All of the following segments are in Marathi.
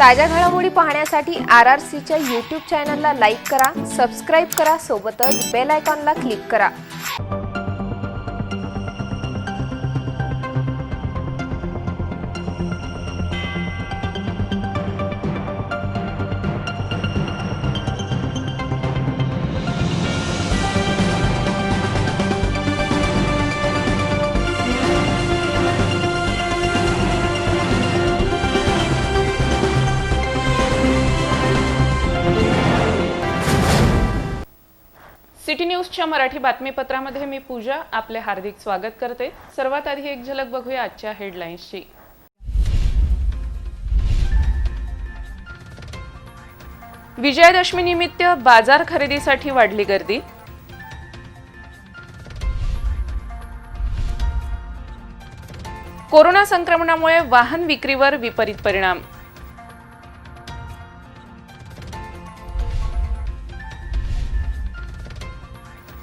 ताज्या घडामोडी पाहण्यासाठी RRCच्या YouTube चॅनलला लाईक करा, सबस्क्राइब करा, सोबतच बेल आयकॉनला क्लिक करा। सिटी न्यूजच्या मराठी बातमीपत्रामध्ये मी पूजा आपले हार्दिक स्वागत करते। सर्वात आधी एक झलक बघूया आजच्या हेडलाईन्सची। विजयादशमी निमित्त बाजार खरेदीसाठी वाढली गर्दी। कोरोना संक्रमणामुळे वाहन विक्रीवर विपरीत परिणाम।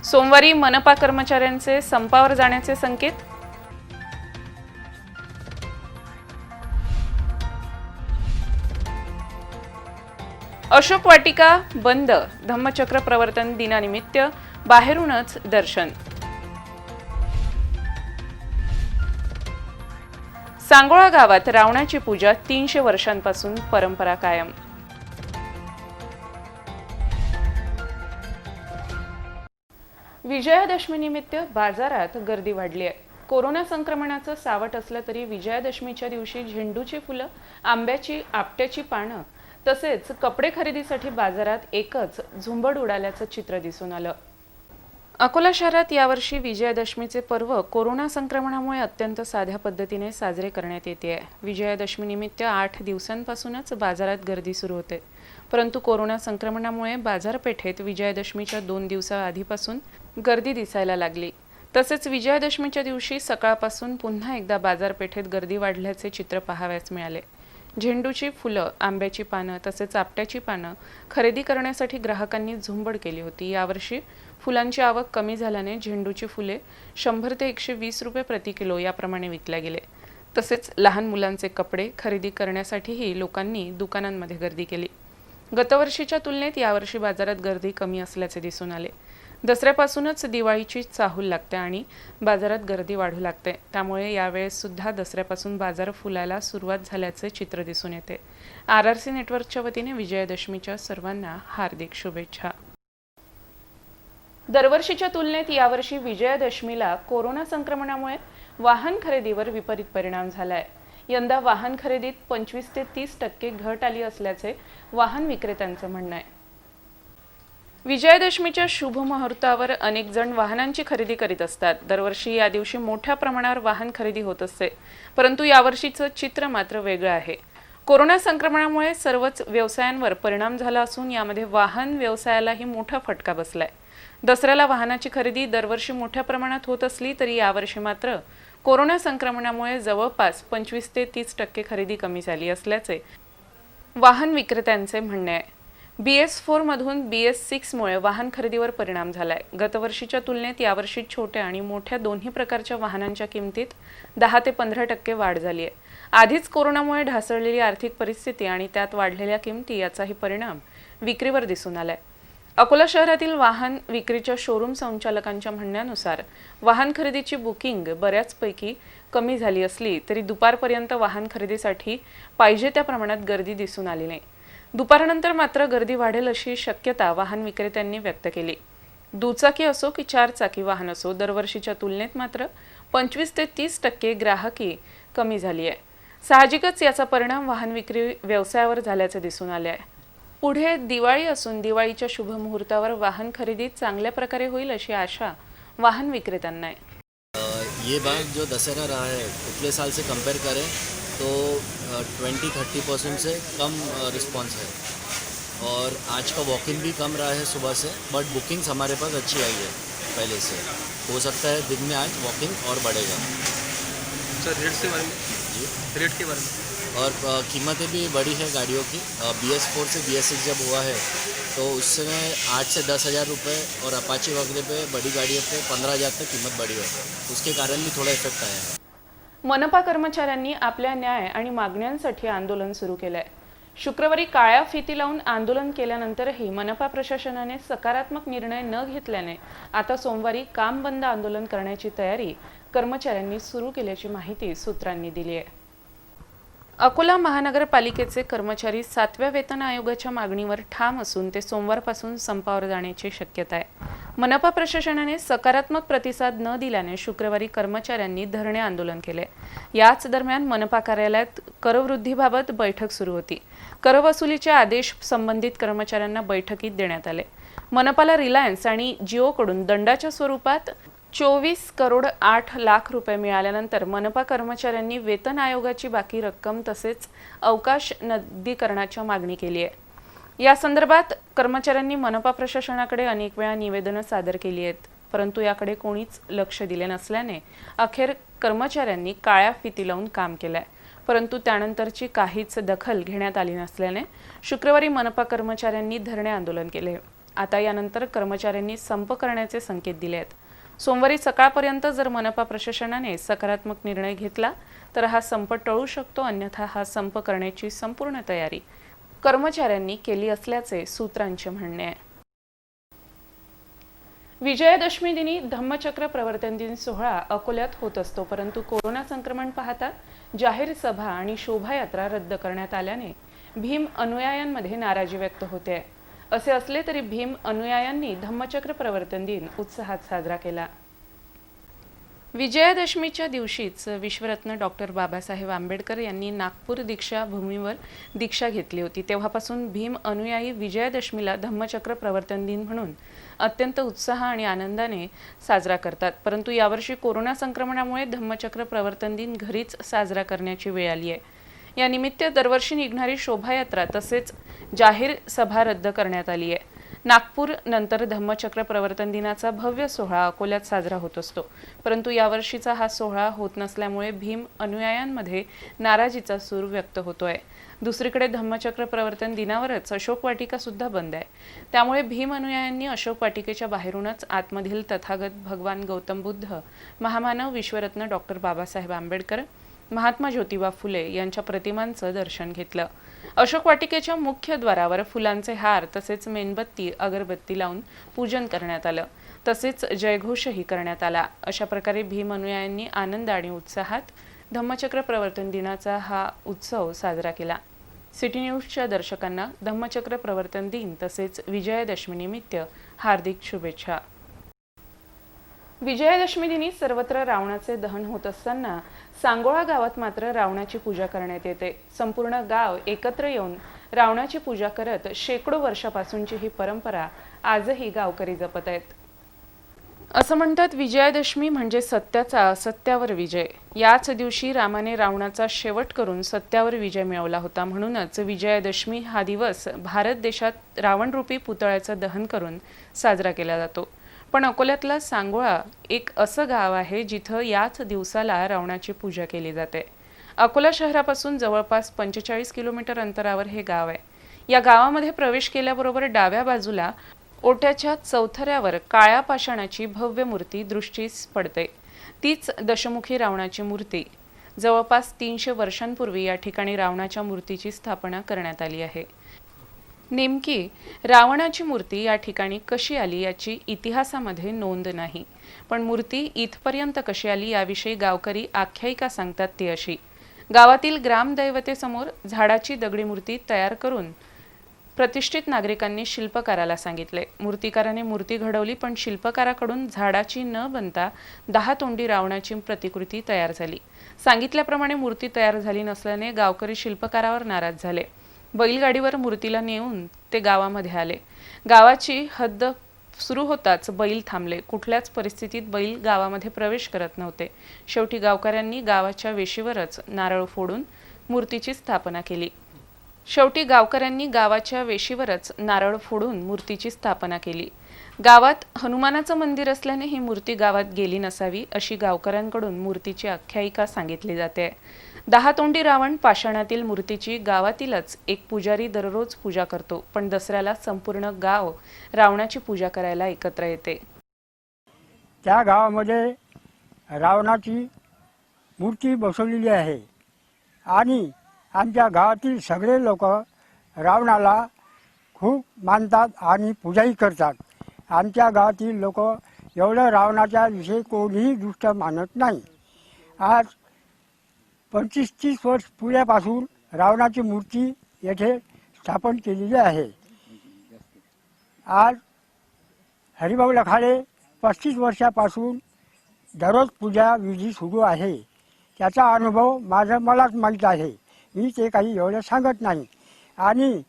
सोमवारी मनपा कर्मचाऱ्यांचे संपावर जाण्याचे संकेत। अशोक वाटिका बंद, धम्मचक्र प्रवर्तन दिनानिमित्त बाहेरूनच दर्शन। सांगोळा गावात रावणाची पूजा 300 वर्षांपासून परंपरा कायम। विजयादशमीनिमित्त बाजारात गर्दी वाढली आहे। कोरोना संक्रमणाचं सावट असलं तरी विजयादशमीच्या दिवशी झेंडूची फुलं, आंब्याची, आपट्याची पानं तसेच कपडे खरेदीसाठी बाजारात एकच झुंबड उडाल्याचं चित्र दिसून आलं। अकोला शहरात यावर्षी विजयादशमीचे पर्व कोरोना संक्रमणामुळे अत्यंत साध्या पद्धतीने साजरे करण्यात येते आहे। विजयादशमीनिमित्त 8 दिवसांपासूनच बाजारात गर्दी सुरू होते, परंतु कोरोना संक्रमणामुळे बाजारपेठेत विजयादशमीच्या 2 दिवसाआधीपासून गर्दी दिसायला लागली। तसेच विजयादशमीच्या दिवशी सकाळपासून पुन्हा एकदा बाजारपेठेत गर्दी वाढल्याचे चित्र पाहावयास मिळाले। झेंडूची फुलं, आंब्याची पानं तसेच आपट्याची पानं खरेदी करण्यासाठी ग्राहकांनी झुंबड केली होती। यावर्षी फुलांची आवक कमी झाल्याने झेंडूची फुले 100 ते 120 रुपये प्रति किलो याप्रमाणे विकल्या गेले। तसेच लहान मुलांचे कपडे खरेदी करण्यासाठीही लोकांनी दुकानांमध्ये गर्दी केली। गतवर्षीच्या तुलनेत यावर्षी बाजारात गर्दी कमी असल्याचे दिसून आले। दसऱ्यापासूनच दिवाळीची चाहूल लागते आणि बाजारात गर्दी वाढू लागते, त्यामुळे यावेळेस सुद्धा दसऱ्यापासून बाजार फुलायला सुरुवात झाल्याचे चित्र दिसून येते। RRC नेटवर्कच्या वतीने विजयादशमीच्या सर्वांना हार्दिक शुभेच्छा। दरवर्षीच्या तुलनेत यावर्षी विजयादशमीला कोरोना संक्रमणामुळे वाहन खरेदीवर विपरीत परिणाम झालाय। यंदा वाहन खरेदीत 25 ते 30% घट आली असल्याचे वाहन विक्रेत्यांचं म्हणणं आहे। विजयादशमीच्या शुभ मुहूर्तावर अनेक जण वाहनांची खरेदी करीत असतात। दरवर्षी या दिवशी मोठ्या प्रमाणावर वाहन खरेदी होत असते, परंतु यावर्षीचं चित्र मात्र वेगळं आहे। कोरोना संक्रमणामुळे सर्वच व्यवसायांवर परिणाम झाला असून यामध्ये वाहन व्यवसायालाही मोठा फटका बसलाय। दसऱ्याला वाहनाची खरेदी दरवर्षी मोठ्या प्रमाणात होत असली तरी यावर्षी मात्र कोरोना संक्रमणामुळे जवळपास 25 ते 30% खरेदी कमी झाली असल्याचे वाहन विक्रेत्यांचे म्हणणे आहे। BS4 मधून BS6 मुळे वाहन खरेदीवर परिणाम झालाय। गतवर्षीच्या तुलनेत यावर्षी छोट्या आणि मोठ्या दोन्ही प्रकारच्या वाहनांच्या किमतीत 10 ते 15% वाढ झाली आहे। आधीच कोरोनामुळे ढासळलेली आर्थिक परिस्थिती आणि त्यात वाढलेल्या किमती याचाही परिणाम विक्रीवर दिसून आलाय। अकोला शहरातील वाहन विक्रीच्या शोरूम संचालकांच्या म्हणण्यानुसार वाहन खरेदीची बुकिंग बऱ्याचपैकी कमी झाली असली तरी दुपारपर्यंत वाहन खरेदीसाठी पाहिजे त्या प्रमाणात गर्दी दिसून आली नाही। दुपारनंतर मात्र गर्दी वाढेल अशी शक्यता वाहन विक्रेत्यांनी व्यक्त केली। दुचाकी असो की 4 चाकी वाहन असो, दरवर्षीच्या तुलनेत मात्र 25 ते 30% ग्राहकी कमी झाली आहे। साहजिकच याचा परिणाम वाहन विक्री व्यवसायावर झाल्याचे दिसून आले आहे। पुढे दिवाळी असून दिवाळीच्या शुभ मुहूर्तावर वाहन खरेदी चांगल्या प्रकारे होईल अशी आशा वाहन विक्रेत्यांना आहे। ये बार जो दशहरा रहा है पिछले साल से कंपेयर करें तो 20-30% से कम रिस्पांस है और आज का वॉक-इन भी कम रहा है सुबह से, बट बुकिंग्स हमारे पास अच्छी आई है पहले से। हो सकता है दिन में आज वॉक-इन और बढ़ेगा। सर रेट के बारे में जी, रेट के बारे में और कीमतें भी बढ़ी है गाड़ियों की। BS4 से BS6 जब हुआ है तो उस समय 8 से 10 हज़ार रुपये और अपाची वगैरह पे बड़ी गाड़ियों पे 15,000 तक कीमत बढ़ी है, उसके कारण भी थोड़ा इफेक्ट आया है। मनपा कर्मचाऱ्यांनी आपल्या न्याय आणि मागण्यांसाठी आंदोलन सुरू केलंय। शुक्रवारी काळ्या फिती लावून आंदोलन केल्यानंतरही मनपा प्रशासनाने सकारात्मक निर्णय न घेतल्याने आता सोमवारी काम बंद आंदोलन करण्याची तयारी कर्मचाऱ्यांनी सुरू केल्याची माहिती सूत्रांनी दिली आहे. अकोला महानगरपालिकेचे कर्मचारी 7व्या वेतन आयोगाच्या मागणीवर ठाम असून ते सोमवारपासून संपावर जाण्याची शक्यता आहे. मनपा प्रशासनाने सकारात्मक प्रतिसाद न दिल्याने शुक्रवारी कर्मचाऱ्यांनी धरणे आंदोलन केले. याच दरम्यान मनपा कार्यालयात करवृद्धीबाबत बैठक सुरू होती. करवसुलीचे आदेश संबंधित कर्मचाऱ्यांना बैठकीत देण्यात आले. मनपाला रिलायन्स आणि जिओकडून दंडाच्या स्वरूपात 24 करोड 8 लाख रुपये मिळाल्यानंतर मनपा कर्मचाऱ्यांनी वेतन आयोगाची बाकी रक्कम तसेच अवकाश नगदीकरणाची मागणी केली आहे. या संदर्भात कर्मचाऱ्यांनी मनपा प्रशासनाकडे अनेक वेळा निवेदनं सादर केली आहेत, परंतु याकडे कोणीच लक्ष दिले नसल्याने अखेर कर्मचाऱ्यांनी काळ्या फिती लावून काम केलंय. परंतु त्यानंतरची काहीच दखल घेण्यात आली नसल्याने शुक्रवारी मनपा कर्मचाऱ्यांनी धरणे आंदोलन केले. आता यानंतर कर्मचाऱ्यांनी संप करण्याचे संकेत दिले आहेत. सोमवारी सकाळपर्यंत जर मनपा प्रशासनाने सकारात्मक निर्णय घेतला तर हा संप टळू शकतो, अन्यथा हा संप करण्याची संपूर्ण तयारी कर्मचाऱ्यांनी केली असल्याचे सूत्रांचे म्हणणे आहे. विजयादशमी दिनी धम्मचक्र प्रवर्तन दिन सोहळा अकोल्यात होत असतो, परंतु कोरोना संक्रमण पाहता जाहीर सभा आणि शोभायात्रा रद्द करण्यात आल्याने भीम अनुयायांमध्ये नाराजी व्यक्त होते आहे. असे असले तरी भीम अनुयायांनी धम्मचक्र प्रवर्तन दिन उत्साहात साजरा केला. विजयादशमीच्या दिवशीच विश्वरत्न डॉक्टर बाबासाहेब आंबेडकर यांनी नागपूर दीक्षा भूमीवर दीक्षा घेतली होती. तेव्हापासून भीम अनुयायी विजयादशमीला धम्मचक्र प्रवर्तन दिन म्हणून अत्यंत उत्साह आणि आनंदाने साजरा करतात. परंतु यावर्षी कोरोना संक्रमणामुळे धम्मचक्र प्रवर्तन दिन घरीच साजरा करण्याची वेळ आली आहे. या निमित्त दरवर्षी निघणारी शोभायात्रा तसेच जाहीर सभा रद्द करण्यात आली आहे. नागपूर नंतर धम्मचक्र प्रवर्तन दिनाचा भव्य सोहळा अकोल्यात साजरा होत असतो, परंतु यावर्षीचा हा सोहळा होत नसल्यामुळे भीम अनुयायांमध्ये नाराजीचा सूर व्यक्त होतोय. दुसरीकडे धम्मचक्र प्रवर्तन दिनावरच अशोक वाटिका सुद्धा बंद आहे. त्यामुळे भीम अनुयायांनी अशोक वाटिकेच्या बाहेरूनच आतमधील तथागत भगवान गौतम बुद्ध, महामानव विश्वरत्न डॉक्टर बाबासाहेब आंबेडकर, महात्मा ज्योतिबा फुले यांच्या प्रतिमांचं दर्शन घेतलं. अशोक वाटिकेच्या मुख्य द्वारावर फुलांचे हार तसेच मेणबत्ती अगरबत्ती लावून पूजन करण्यात आलं. तसेच जयघोषही करण्यात आला. अशा प्रकारे भीम अनुयायांनी आनंद आणि उत्साहात धम्मचक्र प्रवर्तन दिनाचा हा उत्सव साजरा केला. सिटी न्यूजच्या दर्शकांना धम्मचक्र प्रवर्तन दिन तसेच विजयादशमी निमित्त हार्दिक शुभेच्छा. विजयादशमी दिनी सर्वत्र रावणाचे दहन होत असताना सांगोळा गावात मात्र रावणाची पूजा करण्यात येते. संपूर्ण गाव एकत्र येऊन रावणाची पूजा करत शेकडो वर्षापासूनची ही परंपरा आजही गावकरी जपत आहेत. असं म्हणतात, विजयादशमी म्हणजे सत्याचा असत्यावर विजय. याच दिवशी रामाने रावणाचा शेवट करून सत्यावर विजय मिळवला होता. म्हणूनच विजयादशमी हा दिवस भारत देशात रावणरूपी पुतळ्याचं दहन करून साजरा केला जातो. पण अकोल्यातला सांगोळा एक असं गाव आहे जिथं याच दिवसाला रावणाची पूजा केली जाते. अकोला शहरापासून जवळपास 45 किलोमीटर अंतरावर हे गाव आहे. या गावामध्ये प्रवेश केल्याबरोबर डाव्या बाजूला ओट्याच्या चौथऱ्यावर काळ्या पाषाणाची भव्य मूर्ती दृष्टीस पडते. तीच दशमुखी रावणाची मूर्ती. जवळपास 300 वर्षांपूर्वी या ठिकाणी रावणाच्या मूर्तीची स्थापना करण्यात आली आहे. नेमकी रावणाची मूर्ती या ठिकाणी कशी आली याची इतिहासामध्ये नोंद नाही, पण मूर्ती इथपर्यंत कशी आली याविषयी गावकरी आख्यायिका सांगतात ती अशी. गावातील ग्रामदैवतेसमोर झाडाची दगडी मूर्ती तयार करून प्रतिष्ठित नागरिकांनी शिल्पकाराला सांगितले. मूर्तिकाराने मूर्ती घडवली, पण शिल्पकाराकडून झाडाची न बनता 10 तोंडी रावणाची प्रतिकृती तयार झाली. सांगितल्याप्रमाणे मूर्ती तयार झाली नसल्याने गावकरी शिल्पकारावर नाराज झाले. बैलगाडीवर मूर्तीला नेऊन ते गावामध्ये आले. गावाची हद्द सुरू होताच बैल थांबले. कुठल्याच परिस्थितीत बैल गावामध्ये प्रवेश करत नव्हते. शेवटी गावकऱ्यांनी गावाच्या वेशीवरच नारळ फोडून मूर्तीची स्थापना केली. गावात हनुमानाचं मंदिर असल्याने ही मूर्ती गावात गेली नसावी अशी गावकऱ्यांकडून मूर्तीची आख्यायिका सांगितली जाते. 10 तोंडी रावण पाषाणातील मूर्तीची गावातीलच एक पुजारी दररोज पूजा करतो, पण दसऱ्याला संपूर्ण गाव रावणाची पूजा करायला एकत्र येते. त्या गावामध्ये रावणाची मूर्ती बसवलेली आहे आणि आमच्या गावातील सगळे लोक रावणाला खूप मानतात आणि पूजाही करतात. आमच्या गावातील लोक एवढं रावणाच्या विषयी कोणीही दुष्ट मानत नाही. आज 25-30 वर्ष पूर्वीपासून रावणाची मूर्ती येथे स्थापन केलेली आहे. आज हरिभाऊ लखाडे 35 वर्षापासून दररोज पूजा विधी सुरू आहे. त्याचा अनुभव मलाच माहीत आहे. मी ते काही एवढं सांगत नाही. आणि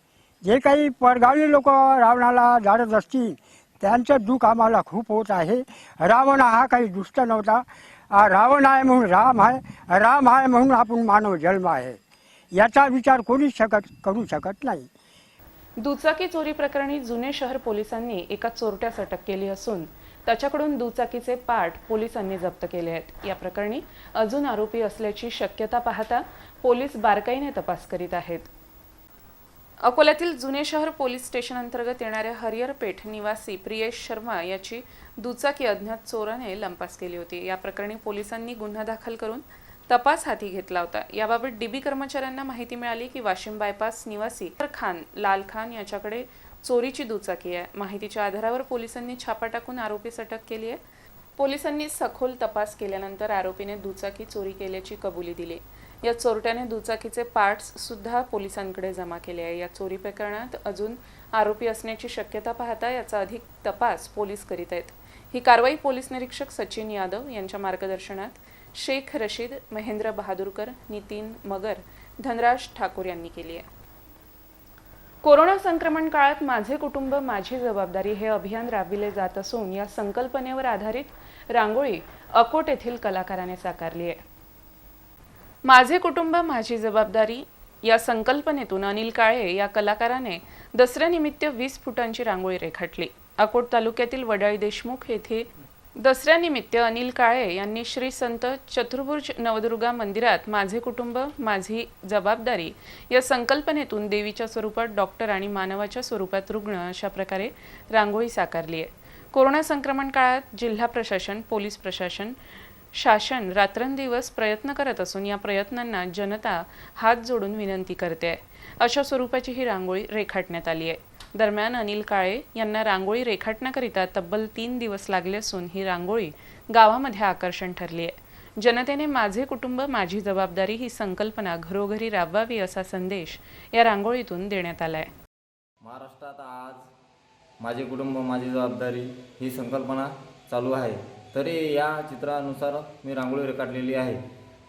जे काही परगावी लोक रावणाला जाळत असतील त्यांचं दुःख आम्हाला खूप होत आहे. रावण हा काही दुष्ट नव्हता. रावण आहे म्हणून राम आहे, राम आहे म्हणून आपण मानव जन्म आहे. याचा विचार कोणीच करू शकत नाही. दुचाकी चोरी प्रकरणी जुने शहर पोलिसांनी एका चोरट्यास अटक केली असून त्याच्याकडून दुचाकीचे पार्ट पोलिसांनी जप्त केले आहेत. या प्रकरणी अजून आरोपी असल्याची शक्यता पाहता पोलीस बारकाईने तपास करीत आहेत. अकोल्यातील जुने शहर पोलीस स्टेशन अंतर्गत येणाऱ्या हरिहरपेठ निवासी प्रियेश शर्मा याची दुचाकी अज्ञात चोराने लंपास केली होती. या प्रकरणी पोलिसांनी गुन्हा दाखल करून तपास हाती घेतला होता. याबाबत डीबी कर्मचाऱ्यांना माहिती मिळाली की वाशिम बायपास निवासी लाल खान याच्याकडे चोरीची दुचाकी आहे. माहितीच्या आधारावर पोलिसांनी छापा टाकून आरोपीस अटक केली आहे. पोलिसांनी सखोल तपास केल्यानंतर आरोपीने दुचाकी चोरी केल्याची कबुली दिली. या चोरट्याने दुचाकीचे पार्ट्स सुद्धा पोलिसांकडे जमा केले आहे. या चोरी प्रकरणात अजून आरोपी असण्याची शक्यता पाहता याचा अधिक तपास पोलीस करीत आहेत. ही कारवाई पोलीस निरीक्षक सचिन यादव यांच्या मार्गदर्शनात शेख रशीद, महेंद्र बहादूरकर, नितीन मगर, धनराज ठाकूर यांनी केली आहे. कोरोना संक्रमण काळात माझे कुटुंब माझी जबाबदारी हे अभियान राबविले जात असून या संकल्पनेवर आधारित रांगोळी अकोट येथील कलाकाराने साकारली आहे. माझे कुटुंब माझी जबाबदारी या संकल्पनेतून अनिल काळे या कलाकाराने दसऱ्यानिमित्त 20 फुटांची रांगोळी रेखाटली. अकोट तालुक्यातील वडाळी देशमुख येथे दसऱ्यानिमित्त अनिल काळे यांनी श्री संत चतुर्भुज नवदुर्गा मंदिरात माझे कुटुंब माझी जबाबदारी या संकल्पनेतून देवीच्या स्वरूपात डॉक्टर आणि मानवाच्या स्वरूपात रुग्ण अशा प्रकारे रांगोळी साकारली आहे. कोरोना संक्रमण काळात जिल्हा प्रशासन, पोलीस प्रशासन, शासन रात्रंदिवस प्रयत्न करत असून या प्रयत्नांना जनता हात जोडून विनंती करते आहे. अशा स्वरूपाची ही रांगोळी रेखाटण्यात आली आहे. दरम्यान अनिल काळे यांना रांगोळी रेखाटण्याकरिता तब्बल 3 दिवस लागले असून ही रांगोळी गावामध्ये आकर्षण ठरली आहे. जनतेने माझे कुटुंब माझी जबाबदारी ही संकल्पना घरोघरी राबवावी असा संदेश या रांगोळीतून देण्यात आला आहे. महाराष्ट्रात आज माझे कुटुंब माझी जबाबदारी ही संकल्पना चालू आहे. तरी या चित्रानुसार मी रांगोळी रेखाटलेली आहे.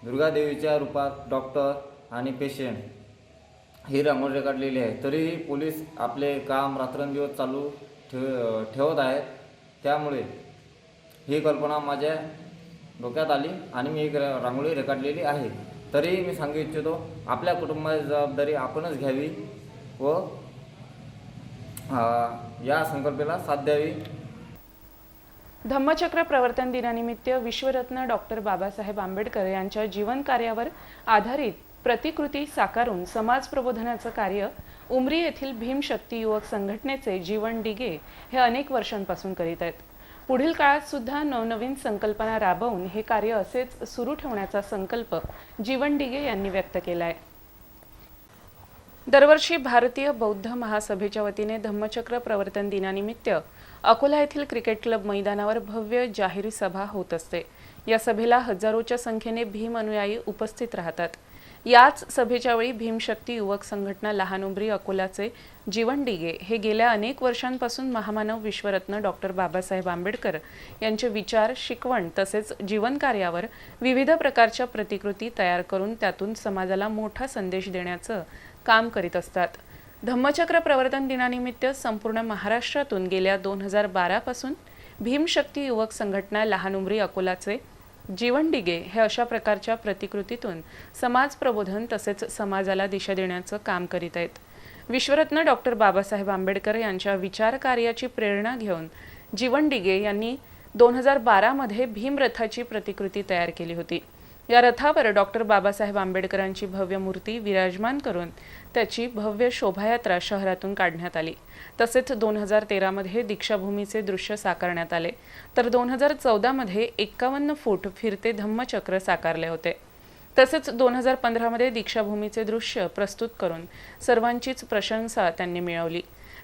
दुर्गादेवीच्या रूपात डॉक्टर आणि पेशंट ही रांगोळी रेखाटलेली आहे. तरीही पोलीस आपले काम रात्रंदिवस चालू ठेवत आहेत. त्यामुळे ही कल्पना माझ्या डोक्यात आली आणि मी एक रांगोळी रेखाटलेली आहे. तरीही मी सांगू इच्छितो आपल्या कुटुंबाची जबाबदारी आपणच घ्यावी व या संकल्पनेला साथ द्यावी. धम्मचक्र प्रवर्तन दिनानिमित्त विश्वरत्न डॉक्टर बाबासाहेब आंबेडकर यांच्या जीवन कार्यावर आधारित प्रतिकृती साकारून समाज प्रबोधनाचं कार्य उमरी येथील भीमशक्ती युवक संघटनेचे जीवन डिगे हे अनेक वर्षांपासून करीत आहेत. पुढील काळात सुद्धा नवनवीन संकल्पना राबवून हे कार्य असेच सुरू ठेवण्याचा संकल्प जीवन डिगे यांनी व्यक्त केला आहे. दरवर्षी भारतीय बौद्ध महासभेच्या वतीने धम्मचक्र प्रवर्तन दिनानिमित्त अकोला येथील क्रिकेट क्लब मैदानावर भव्य जाहीर सभा होत असते. या सभेला हजारोच्या संख्येने भीम अनुयायी उपस्थित राहतात. याच सभेच्या वेळी भीमशक्ती युवक संघटना लहान उमरी अकोलाचे जीवन डिगे हे गेल्या अनेक वर्षांपासून महामानव विश्वरत्न डॉक्टर बाबासाहेब आंबेडकर यांचे विचार, शिकवण तसेच जीवन कार्यावर विविध प्रकारच्या प्रतिकृती तयार करून त्यातून समाजाला मोठा संदेश देण्याचं काम करीत असतात. धम्मचक्र प्रवर्तन दिनानिमित्त संपूर्ण महाराष्ट्रातून गेल्या 2012 पासून भीमशक्ती युवक संघटना लहान उमरी अकोलाचे जीवन डिगे हे अशा प्रकारच्या प्रतिकृतीतून समाज प्रबोधन तसेच समाजाला दिशा देण्याचं काम करीत आहेत. विश्वरत्न डॉक्टर बाबासाहेब आंबेडकर यांच्या विचार कार्याची प्रेरणा घेऊन जीवन डिगे यांनी 2012 मध्ये भीम रथाची प्रतिकृती तयार केली होती. या रथावर डॉक्टर बाबासाहेब आंबेडकरांची भव्य मूर्ती विराजमान करून त्याची भव्य शोभायात्रा शहरातून काढण्यात आली. तसेच 2013 मध्ये दीक्षाभूमीचे दृश्य साकारण्यात आले. तर 2014 मध्ये 51 फूट फिरते धम्मचक्र साकारले होते. तसेच 2015 मध्ये दीक्षाभूमीचे दृश्य प्रस्तुत करून सर्वांचीच प्रशंसा त्यांनी मिळवली.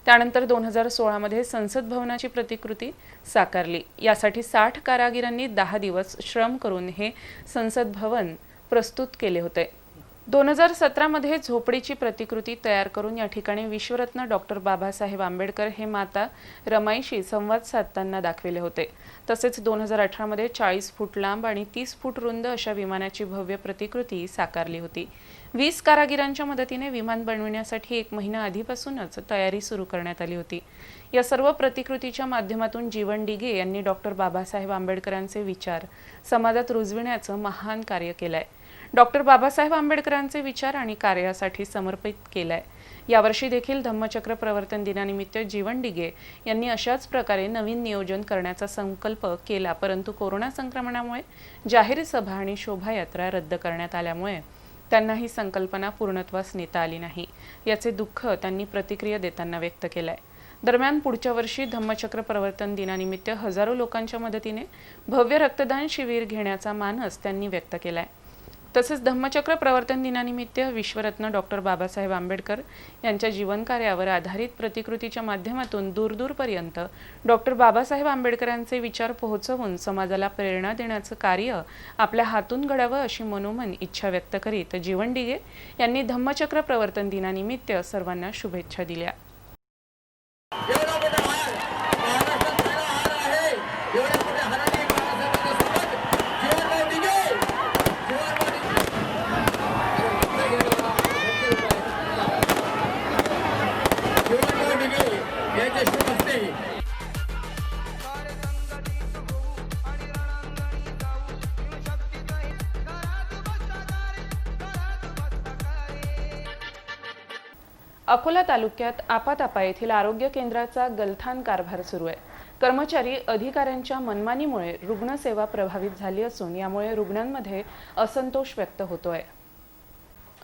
त्यानंतर 2016 मध्ये संसद भवनाची प्रतिकृती साकारली. यासाठी 60 कारागिरांनी 10 दिवस श्रम करून हे संसद भवन प्रस्तुत केले होते. 2017 मध्ये झोपडीची प्रतिकृती तयार करून या ठिकाणी विश्वरत्न डॉक्टर बाबासाहेब आंबेडकर हे माता रमाईशी संवाद साधताना दाखविले होते. तसेच 2018 मध्ये 40 फूट लांब आणि 30 फूट रुंद अशा विमानाची भव्य प्रतिकृती साकारली होती. 20 कारागिरांच्या मदतीने विमान बनविण्यासाठी 1 महिना आधीपासूनच तयारी सुरू करण्यात आली होती. या सर्व प्रतिकृतीच्या माध्यमातून जीवन डिगे यांनी डॉक्टर बाबासाहेब आंबेडकरांचे विचार समाजात रुजविण्याचं महान कार्य केलंय. डॉक्टर बाबासाहेब आंबेडकरांचे विचार आणि कार्यासाठी समर्पित केलाय. यावर्षी देखील धम्मचक्र प्रवर्तन दिनानिमित्त जीवन डिगे यांनी अशाच प्रकारे नवीन नियोजन करण्याचा संकल्प केला, परंतु कोरोना संक्रमणामुळे जाहीर सभा आणि शोभायात्रा रद्द करण्यात आल्यामुळे त्यांना ही संकल्पना पूर्णत्वास नेता आली नाही. याचे दुःख त्यांनी प्रतिक्रिया देताना व्यक्त केलंय. दरम्यान पुढच्या वर्षी धम्मचक्र प्रवर्तन दिनानिमित्त हजारो लोकांच्या मदतीने भव्य रक्तदान शिबिर घेण्याचा मानस त्यांनी व्यक्त केलाय. तसेच धम्मचक्र प्रवर्तन दिनानिमित्त विश्वरत्न डॉक्टर बाबासाहेब आंबेडकर यांच्या जीवनकार्यावर आधारित प्रतिकृतीच्या माध्यमातून दूरदूरपर्यंत डॉक्टर बाबासाहेब आंबेडकरांचे विचार पोहोचवून समाजाला प्रेरणा देण्याचं कार्य आपल्या हातून घडावं अशी मनोमन इच्छा व्यक्त करीत जीवन डिगे यांनी धम्मचक्र प्रवर्तन दिनानिमित्त सर्वांना शुभेच्छा दिल्या. अकोला तालुक्यात आपातापा येथील आरोग्य केंद्राचा गलथान कारभार सुरू आहे. कर्मचारी अधिकाऱ्यांच्या मनमानीमुळे रुग्णसेवा प्रभावित झाली असून यामुळे रुग्णांमध्ये असंतोष व्यक्त होतोय.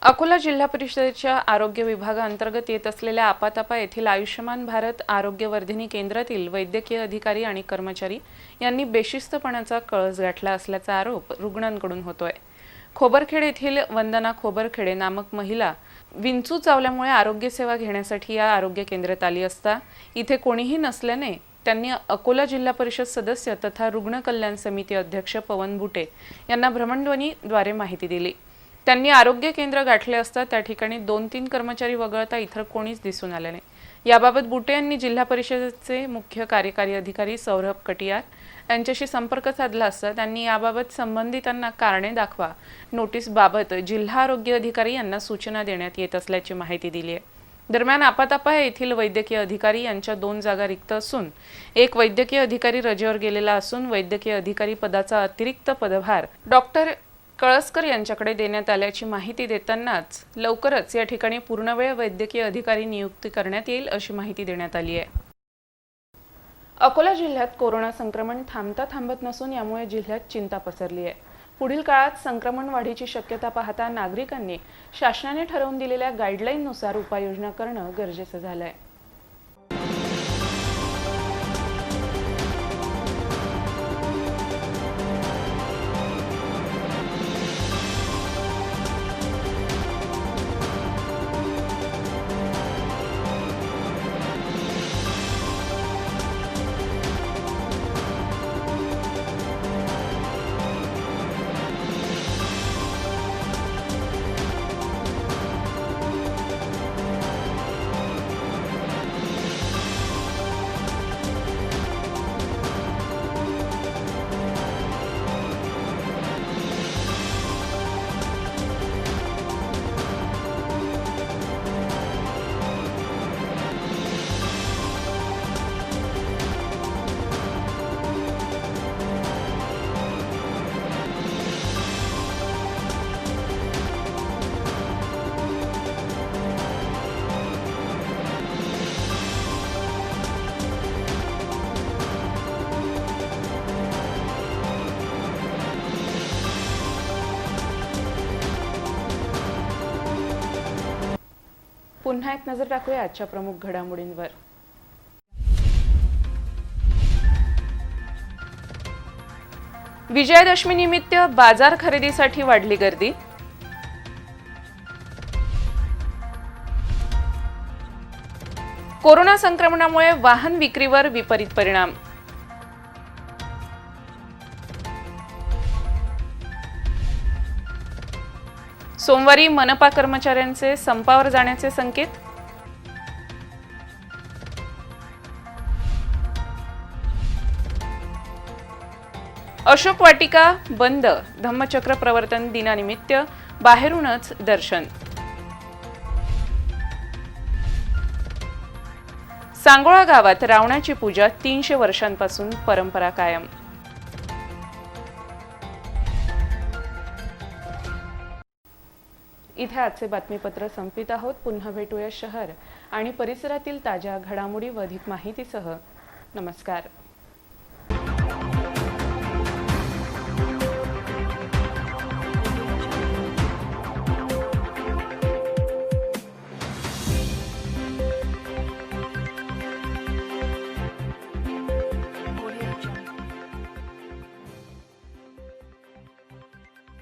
अकोला जिल्हा परिषदेच्या आरोग्य विभागाअंतर्गत येत असलेल्या आपातापा येथील आयुष्यमान भारत आरोग्यवर्धिनी केंद्रातील वैद्यकीय अधिकारी आणि कर्मचारी यांनी बेशिस्तपणाचा कळस गाठला असल्याचा आरोप रुग्णांकडून होतोय. खोबरखेड येथील वंदना खोबरखेडे नामक महिला विंचू चावल्यामुळे आरोग्य सेवा घेण्यासाठी या आरोग्य केंद्रात आली असता इथे कोणीही नसल्याने त्यांनी अकोला जिल्हा परिषद सदस्य तथा रुग्ण कल्याण समिती अध्यक्ष पवन बुटे यांना भ्रमणध्वनीद्वारे माहिती दिली. त्यांनी आरोग्य केंद्र गाठले असता त्या ठिकाणी 2-3 कर्मचारी वगळता इतर कोणीच दिसून आले नाही. याबाबत बुटे यांनी जिल्हा परिषदेचे मुख्य कार्यकारी अधिकारी सौरभ कटियार यांच्याशी संपर्क साधला असता त्यांनी याबाबत संबंधितांना कारणे दाखवा नोटीसबाबत जिल्हा आरोग्य अधिकारी यांना सूचना देण्यात येत असल्याची माहिती दिली आहे. दरम्यान आपातापा येथील वैद्यकीय अधिकारी यांच्या 2 जागा रिक्त असून एक वैद्यकीय अधिकारी रजेवर गेलेला असून वैद्यकीय अधिकारी पदाचा अतिरिक्त पदभार डॉक्टर कळसकर यांच्याकडे देण्यात आल्याची माहिती देतानाच लवकरच या ठिकाणी पूर्णवेळ वैद्यकीय अधिकारी नियुक्ती करण्यात येईल अशी माहिती देण्यात आली आहे. अकोला जिल्ह्यात कोरोना संक्रमण थांबता थांबत नसून यामुळे जिल्ह्यात चिंता पसरली आहे. पुढील काळात संक्रमण वाढीची शक्यता पाहता नागरिकांनी शासनाने ठरवून दिलेल्या गाईडलाईननुसार उपाययोजना करणं गरजेचं झालं आहे. पुन्हा एक नजर टाकूया आजच्या प्रमुख घडामोडींवर. विजयादशमी निमित्त बाजार खरेदीसाठी वाढली गर्दी. कोरोना संक्रमणामुळे वाहन विक्रीवर विपरीत परिणाम. सोमवारी मनपा कर्मचाऱ्यांचे संपावर जाण्याचे संकेत. अशोक वाटिका बंद, धम्मचक्र प्रवर्तन दिनानिमित्त बाहेरूनच दर्शन. सांगोळा गावात रावणाची पूजा 300 वर्षांपासून परंपरा कायम. इथे आजचे बातमीपत्र संपित आहोत. पुन्हा भेटूया शहर आणि परिसरातील ताज्या घडामोडी व अधिक माहितीसह. नमस्कार.